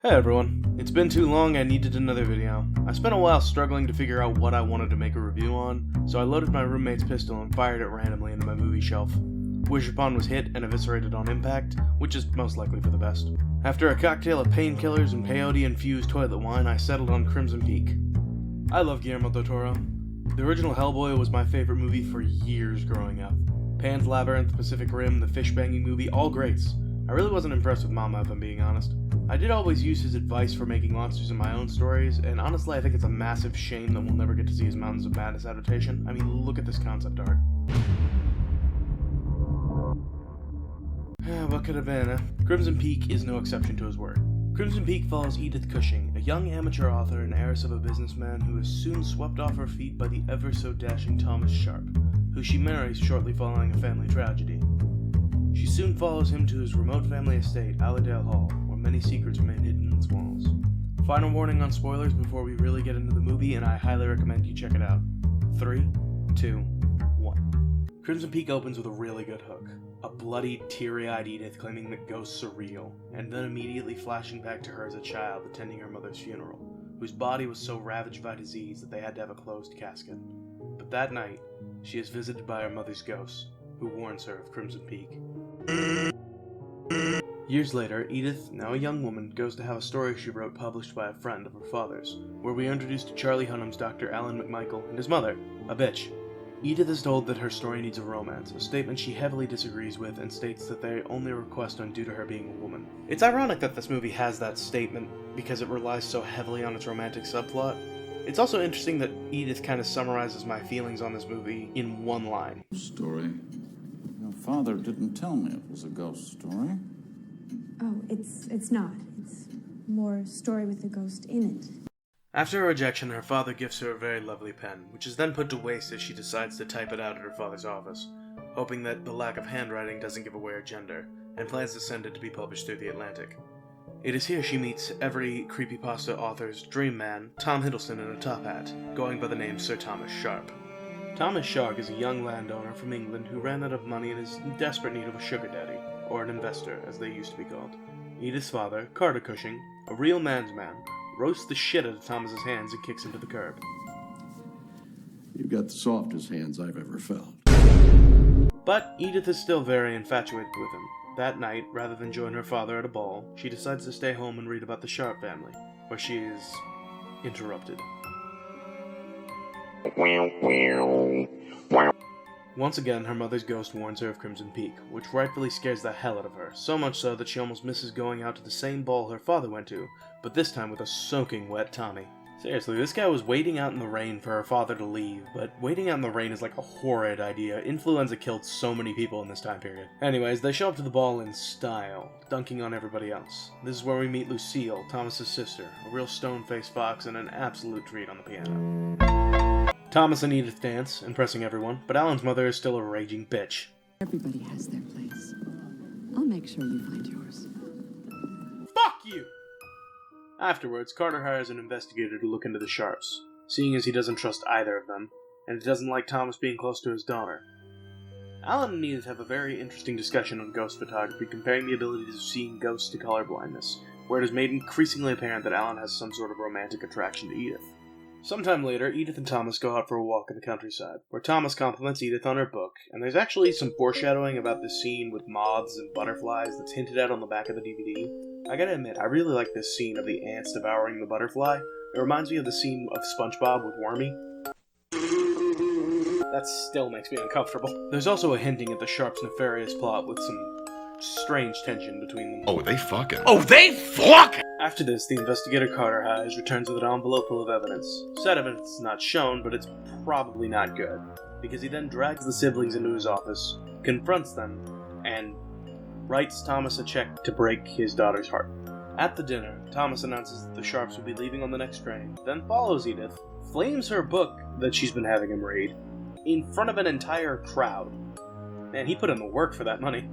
Hey everyone, it's been too long, I needed another video. I spent a while struggling to figure out what I wanted to make a review on, so I loaded my roommate's pistol and fired it randomly into my movie shelf. Wish Upon was hit and eviscerated on impact, which is most likely for the best. After a cocktail of painkillers and peyote-infused toilet wine, I settled on Crimson Peak. I love Guillermo del Toro. The original Hellboy was my favorite movie for years growing up. Pan's Labyrinth, Pacific Rim, the fish-banging movie, all greats. I really wasn't impressed with Mama, if I'm being honest. I did always use his advice for making monsters in my own stories, and honestly I think it's a massive shame that we'll never get to see his Mountains of Madness adaptation. I mean, look at this concept art. What could have been, eh? Crimson Peak is no exception to his work. Crimson Peak follows Edith Cushing, a young amateur author and heiress of a businessman who is soon swept off her feet by the ever-so-dashing Thomas Sharp, who she marries shortly following a family tragedy. She soon follows him to his remote family estate, Allerdale Hall, where many secrets remain hidden in its walls. Final warning on spoilers before we really get into the movie, and I highly recommend you check it out. 3, 2, 1. Crimson Peak opens with a really good hook. A bloody, teary-eyed Edith claiming that ghosts are real, and then immediately flashing back to her as a child attending her mother's funeral, whose body was so ravaged by disease that they had to have a closed casket. But that night, she is visited by her mother's ghost, who warns her of Crimson Peak. Years later, Edith, now a young woman, goes to have a story she wrote published by a friend of her father's, where we are introduced to Charlie Hunnam's Dr. Alan McMichael and his mother, a bitch. Edith is told that her story needs a romance, a statement she heavily disagrees with and states that they only request on due to her being a woman. It's ironic that this movie has that statement because it relies so heavily on its romantic subplot. It's also interesting that Edith kind of summarizes my feelings on this movie in one line. Story? Your father didn't tell me it was a ghost story. Oh, it's not. It's more story with the ghost in it. After her rejection, her father gifts her a very lovely pen, which is then put to waste as she decides to type it out at her father's office, hoping that the lack of handwriting doesn't give away her gender, and plans to send it to be published through the Atlantic. It is here she meets every creepypasta author's dream man, Tom Hiddleston in a top hat, going by the name Sir Thomas Sharp. Thomas Sharp is a young landowner from England who ran out of money and is in desperate need of a sugar daddy, or an investor as they used to be called. Edith's father, Carter Cushing, a real man's man, roasts the shit out of Thomas's hands and kicks him to the curb. You've got the softest hands I've ever felt. But Edith is still very infatuated with him. That night, rather than join her father at a ball, she decides to stay home and read about the Sharp family, where she is interrupted. Once again, her mother's ghost warns her of Crimson Peak, which rightfully scares the hell out of her, so much so that she almost misses going out to the same ball her father went to, but this time with a soaking wet Tommy. Seriously, this guy was waiting out in the rain for her father to leave, but waiting out in the rain is like a horrid idea. Influenza killed so many people in this time period. Anyways, they show up to the ball in style, dunking on everybody else. This is where we meet Lucille, Thomas's sister, a real stone-faced fox and an absolute treat on the piano. Thomas and Edith dance, impressing everyone, but Alan's mother is still a raging bitch. Everybody has their place. I'll make sure you find yours. Fuck you! Afterwards, Carter hires an investigator to look into the Sharps, seeing as he doesn't trust either of them, and he doesn't like Thomas being close to his daughter. Alan and Edith have a very interesting discussion on ghost photography, comparing the abilities of seeing ghosts to colorblindness, where it is made increasingly apparent that Alan has some sort of romantic attraction to Edith. Sometime later, Edith and Thomas go out for a walk in the countryside, where Thomas compliments Edith on her book, and there's actually some foreshadowing about this scene with moths and butterflies that's hinted at on the back of the DVD. I gotta admit, I really like this scene of the ants devouring the butterfly. It reminds me of the scene of SpongeBob with Wormy. That still makes me uncomfortable. There's also a hinting at the Sharps' nefarious plot with some strange tension between them. Oh, they fucking. After this, the investigator Carter has returns with an envelope full of evidence. Said evidence is not shown, but it's probably not good, because he then drags the siblings into his office, confronts them, and writes Thomas a check to break his daughter's heart. At the dinner, Thomas announces that the Sharps will be leaving on the next train, then follows Edith, flames her book that she's been having him read, in front of an entire crowd. Man, he put in the work for that money.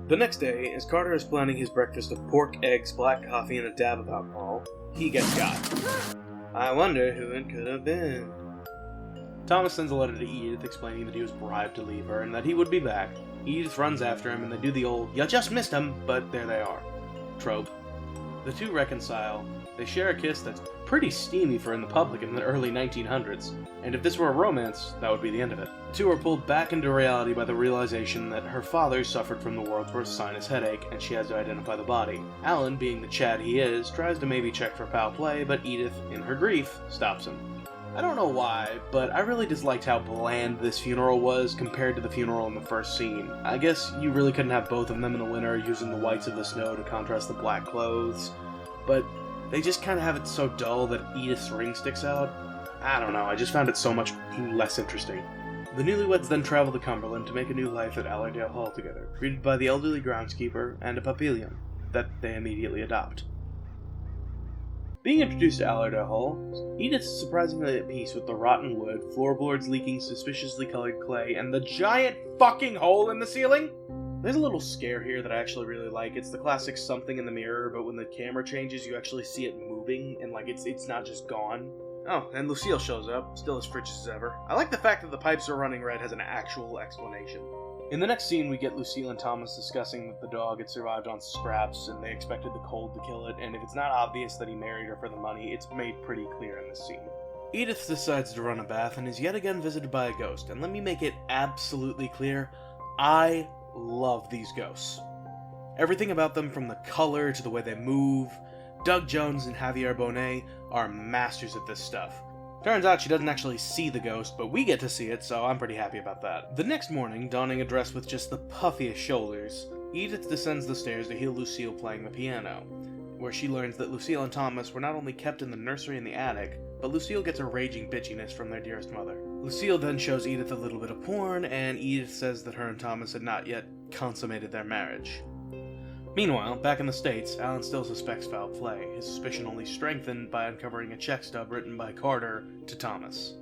The next day, as Carter is planning his breakfast of pork, eggs, black coffee, and a dab of alcohol, he gets got. I wonder who it could have been. Thomas sends a letter to Edith explaining that he was bribed to leave her and that he would be back. Edith runs after him and they do the old, "You just missed him," but there they are trope. The two reconcile, they share a kiss that's pretty steamy for in the public in the early 1900s, and if this were a romance, that would be the end of it. The two are pulled back into reality by the realization that her father suffered from the world's worst sinus headache, and she has to identify the body. Alan, being the Chad he is, tries to maybe check for foul play, but Edith, in her grief, stops him. I don't know why, but I really disliked how bland this funeral was compared to the funeral in the first scene. I guess you really couldn't have both of them in the winter using the whites of the snow to contrast the black clothes, but they just kind of have it so dull that Edith's ring sticks out. I don't know, I just found it so much less interesting. The newlyweds then travel to Cumberland to make a new life at Allerdale Hall together, greeted by the elderly groundskeeper and a papillion that they immediately adopt. Being introduced to Allerdale Hall, Edith is surprisingly at peace with the rotten wood, floorboards leaking suspiciously colored clay, and the giant fucking hole in the ceiling! There's a little scare here that I actually really like. It's the classic something in the mirror, but when the camera changes, you actually see it moving, and like it's not just gone. Oh, and Lucille shows up, still as frigid as ever. I like the fact that the pipes are running red has an actual explanation. In the next scene, we get Lucille and Thomas discussing that the dog had survived on scraps, and they expected the cold to kill it, and if it's not obvious that he married her for the money, it's made pretty clear in this scene. Edith decides to run a bath and is yet again visited by a ghost, and let me make it absolutely clear, I love these ghosts. Everything about them, from the color to the way they move. Doug Jones and Javier Bonet are masters at this stuff. Turns out she doesn't actually see the ghost, but we get to see it, so I'm pretty happy about that. The next morning, donning a dress with just the puffiest shoulders, Edith descends the stairs to hear Lucille playing the piano, where she learns that Lucille and Thomas were not only kept in the nursery and the attic, but Lucille gets a raging bitchiness from their dearest mother. Lucille then shows Edith a little bit of porn, and Edith says that her and Thomas had not yet consummated their marriage. Meanwhile, back in the States, Alan still suspects foul play, his suspicion only strengthened by uncovering a check stub written by Carter to Thomas.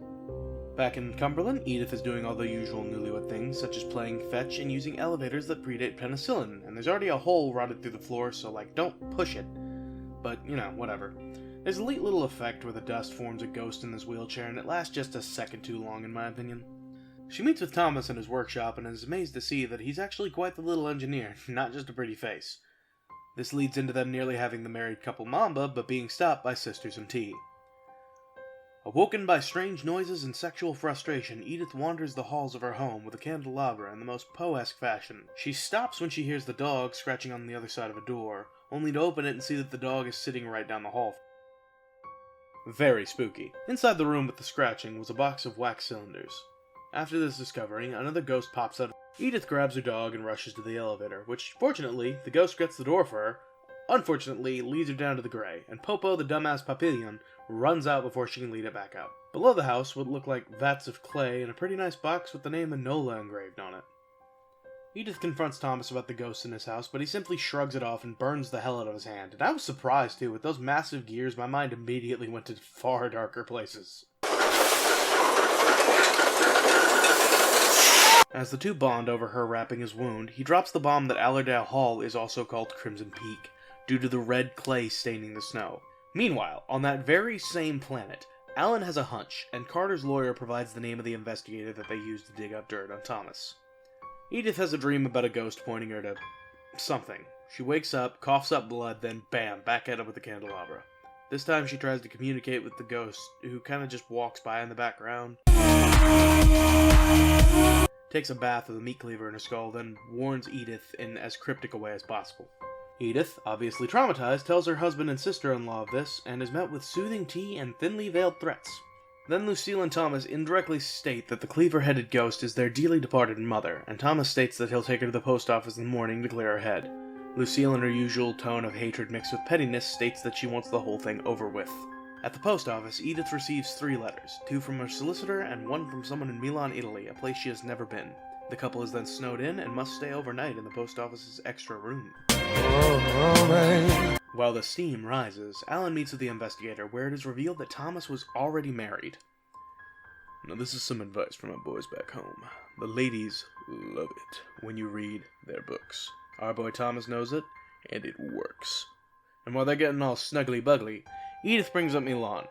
Back in Cumberland, Edith is doing all the usual newlywed things, such as playing fetch and using elevators that predate penicillin, and there's already a hole rotted through the floor, so don't push it. But, whatever. There's a neat little effect where the dust forms a ghost in this wheelchair, and it lasts just a second too long in my opinion. She meets with Thomas in his workshop and is amazed to see that he's actually quite the little engineer, not just a pretty face. This leads into them nearly having the married couple Mamba, but being stopped by sisters and tea. Awoken by strange noises and sexual frustration, Edith wanders the halls of her home with a candelabra in the most Poe-esque fashion. She stops when she hears the dog scratching on the other side of a door, only to open it and see that the dog is sitting right down the hall. Very spooky. Inside the room with the scratching was a box of wax cylinders. After this discovery, another ghost pops out. Edith grabs her dog and rushes to the elevator, which, fortunately, the ghost gets the door for her, unfortunately leads her down to the gray, and Popo, the dumbass papillion, runs out before she can lead it back up. Below the house would look like vats of clay and a pretty nice box with the name Enola engraved on it. Edith confronts Thomas about the ghost in his house, but he simply shrugs it off and burns the hell out of his hand. And I was surprised too, with those massive gears, my mind immediately went to far darker places. As the two bond over her wrapping his wound, he drops the bomb that Allerdale Hall is also called Crimson Peak, due to the red clay staining the snow. Meanwhile, on that very same planet, Alan has a hunch, and Carter's lawyer provides the name of the investigator that they used to dig up dirt on Thomas. Edith has a dream about a ghost pointing her to something. She wakes up, coughs up blood, then bam, back at it with the candelabra. This time she tries to communicate with the ghost, who kinda just walks by in the background. Takes a bath with a meat cleaver in her skull, then warns Edith in as cryptic a way as possible. Edith, obviously traumatized, tells her husband and sister-in-law of this, and is met with soothing tea and thinly veiled threats. Then Lucille and Thomas indirectly state that the cleaver-headed ghost is their dearly departed mother, and Thomas states that he'll take her to the post office in the morning to clear her head. Lucille, in her usual tone of hatred mixed with pettiness, states that she wants the whole thing over with. At the post office, Edith receives 3 letters, 2 from her solicitor and 1 from someone in Milan, Italy, a place she has never been. The couple is then snowed in and must stay overnight in the post office's extra room. While the steam rises, Alan meets with the investigator, where it is revealed that Thomas was already married. Now this is some advice from our boys back home. The ladies love it when you read their books. Our boy Thomas knows it, and it works. And while they're getting all snuggly-buggly, Edith brings up Milan.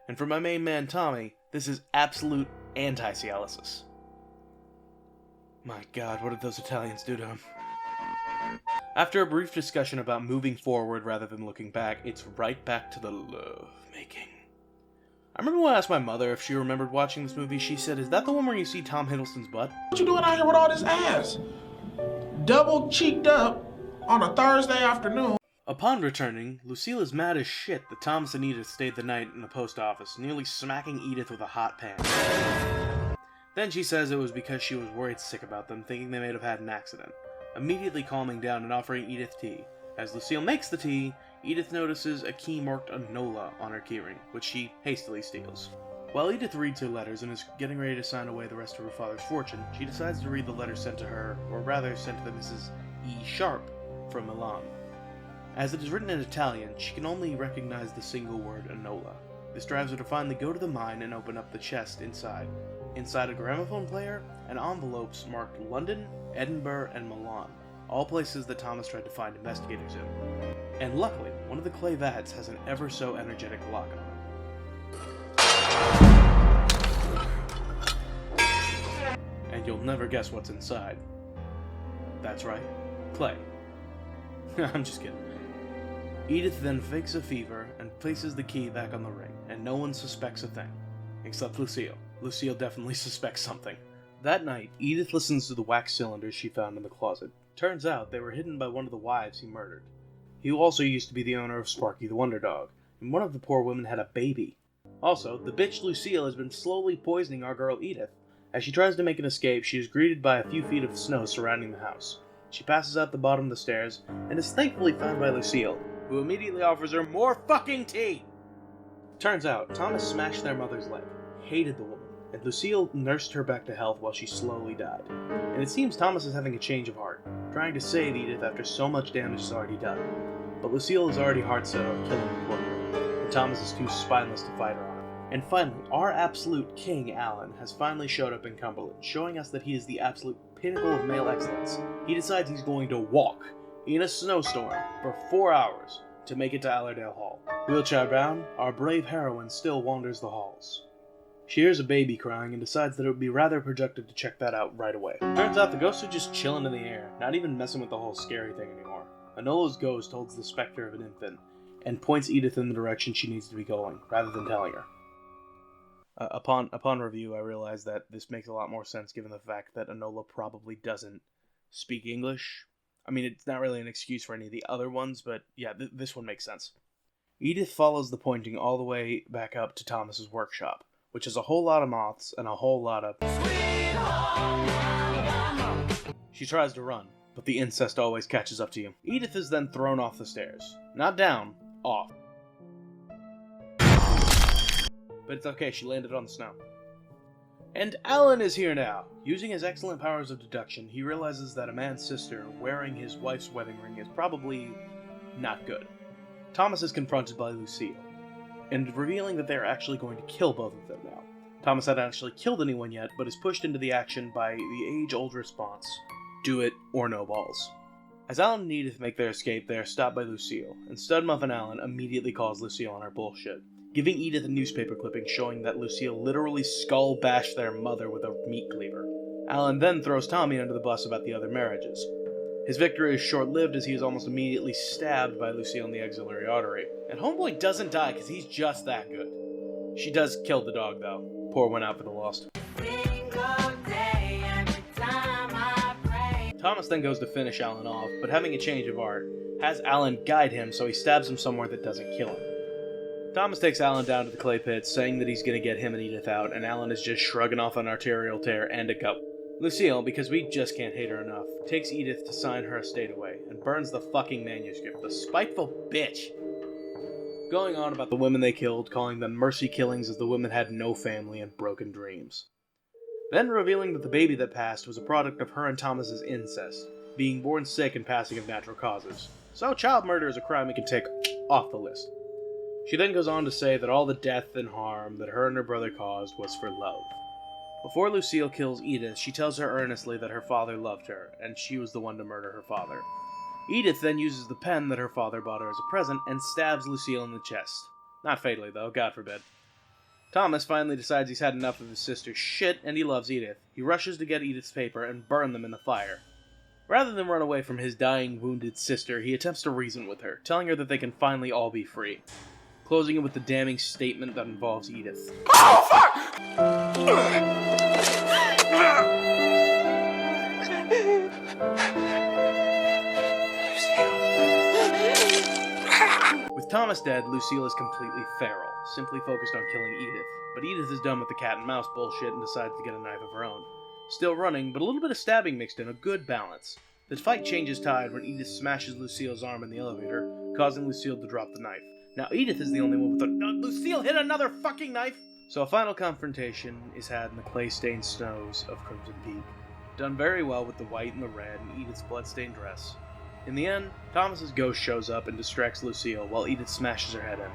And for my main man Tommy, this is absolute anti-Cialysis. My god, what did those Italians do to him? After a brief discussion about moving forward rather than looking back, it's right back to the love making. I remember when I asked my mother if she remembered watching this movie, she said, "Is that the one where you see Tom Hiddleston's butt?" What you doing out here with all this ass? Double cheeked up on a Thursday afternoon. Upon returning, Lucille is mad as shit that Thomas and Edith stayed the night in the post office, nearly smacking Edith with a hot pan. Then she says it was because she was worried sick about them, thinking they may have had an accident, immediately calming down and offering Edith tea. As Lucille makes the tea, Edith notices a key marked Enola on her keyring, which she hastily steals. While Edith reads her letters and is getting ready to sign away the rest of her father's fortune, she decides to read the letter sent to her, or rather sent to the Mrs. E. Sharp from Milan. As it is written in Italian, she can only recognize the single word Enola. This drives her to finally go to the mine and open up the chest inside. Inside a gramophone player and envelopes marked London, Edinburgh, and Milan, all places that Thomas tried to find investigators in. And luckily, one of the clay vats has an ever so energetic lock on it. And you'll never guess what's inside. That's right, clay. I'm just kidding. Edith then fakes a fever and places the key back on the ring, and no one suspects a thing. Except Lucille. Lucille definitely suspects something. That night, Edith listens to the wax cylinders she found in the closet. Turns out they were hidden by one of the wives he murdered. He also used to be the owner of Sparky the Wonder Dog, and one of the poor women had a baby. Also, the bitch Lucille has been slowly poisoning our girl Edith. As she tries to make an escape, she is greeted by a few feet of snow surrounding the house. She passes out the bottom of the stairs, and is thankfully found by Lucille, who immediately offers her more fucking tea! Turns out, Thomas smashed their mother's leg, hated the woman, and Lucille nursed her back to health while she slowly died. And it seems Thomas is having a change of heart, trying to save Edith after so much damage is already done. But Lucille is already heart set on killing the poor girl, and Thomas is too spineless to fight her on. And finally, our absolute king, Alan, has finally showed up in Cumberland, showing us that he is the absolute pinnacle of male excellence. He decides he's going to walk in a snowstorm for 4 hours to make it to Allerdale Hall. Wheelchair bound, our brave heroine still wanders the halls. She hears a baby crying and decides that it would be rather productive to check that out right away. Turns out the ghosts are just chilling in the air, not even messing with the whole scary thing anymore. Enola's ghost holds the specter of an infant, and points Edith in the direction she needs to be going, rather than telling her. Upon review, I realized that this makes a lot more sense given the fact that Enola probably doesn't speak English. I mean, it's not really an excuse for any of the other ones, but yeah, this one makes sense. Edith follows the pointing all the way back up to Thomas's workshop, which is a whole lot of moths and a whole lot of... She tries to run, but the incest always catches up to you. Edith is then thrown off the stairs. Not down, off. But it's okay, she landed on the snow. And Alan is here now. Using his excellent powers of deduction, he realizes that a man's sister wearing his wife's wedding ring is probably not good. Thomas is confronted by Lucille, and revealing that they're actually going to kill both of them now. Thomas hasn't actually killed anyone yet, but is pushed into the action by the age-old response, do it or no balls. As Alan and Edith make their escape, they are stopped by Lucille, and Studmuffin Alan immediately calls Lucille on her bullshit, giving Edith a newspaper clipping showing that Lucille literally skull-bashed their mother with a meat cleaver. Alan then throws Tommy under the bus about the other marriages. His victory is short-lived as he is almost immediately stabbed by Lucille in the axillary artery. And Homeboy doesn't die because he's just that good. She does kill the dog though. Poor one out for the lost. Thomas then goes to finish Alan off, but having a change of heart, has Alan guide him so he stabs him somewhere that doesn't kill him. Thomas takes Alan down to the clay pits, saying that he's gonna get him and Edith out, and Alan is just shrugging off an arterial tear and a gut. Lucille, because we just can't hate her enough, takes Edith to sign her estate away, and burns the fucking manuscript. The spiteful bitch! Going on about the women they killed, calling them mercy killings as the women had no family and broken dreams. Then revealing that the baby that passed was a product of her and Thomas's incest, being born sick and passing of natural causes. So child murder is a crime we can take off the list. She then goes on to say that all the death and harm that her and her brother caused was for love. Before Lucille kills Edith, she tells her earnestly that her father loved her, and she was the one to murder her father. Edith then uses the pen that her father bought her as a present and stabs Lucille in the chest. Not fatally though, God forbid. Thomas finally decides he's had enough of his sister's shit and he loves Edith. He rushes to get Edith's paper and burn them in the fire. Rather than run away from his dying, wounded sister, he attempts to reason with her, telling her that they can finally all be free, closing it with the damning statement that involves Edith. Oh, fuck! With Thomas dead, Lucille is completely feral, simply focused on killing Edith. But Edith is done with the cat and mouse bullshit and decides to get a knife of her own. Still running, but a little bit of stabbing mixed in, a good balance. The fight changes tide when Edith smashes Lucille's arm in the elevator, causing Lucille to drop the knife. Now Edith is the only one with a... Lucille hit another fucking knife! So a final confrontation is had in the clay-stained snows of Crimson Peak. Done very well with the white and the red and Edith's blood-stained dress. In the end, Thomas's ghost shows up and distracts Lucille while Edith smashes her head in.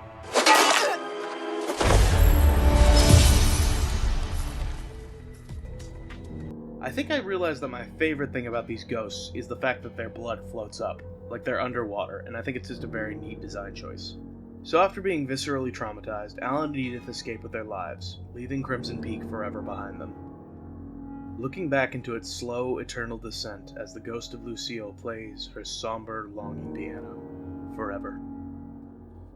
I think I realized that my favorite thing about these ghosts is the fact that their blood floats up, like they're underwater, and I think it's just a very neat design choice. So after being viscerally traumatized, Alan and Edith escape with their lives, leaving Crimson Peak forever behind them. Looking back into its slow, eternal descent as the ghost of Lucille plays her somber, longing piano, forever.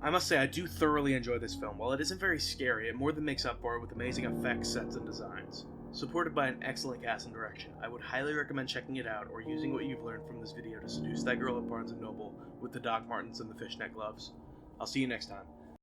I must say, I do thoroughly enjoy this film. While it isn't very scary, it more than makes up for it with amazing effects, sets, and designs. Supported by an excellent cast and direction, I would highly recommend checking it out or using what you've learned from this video to seduce that girl at Barnes & Noble with the Doc Martens and the fishnet gloves. I'll see you next time.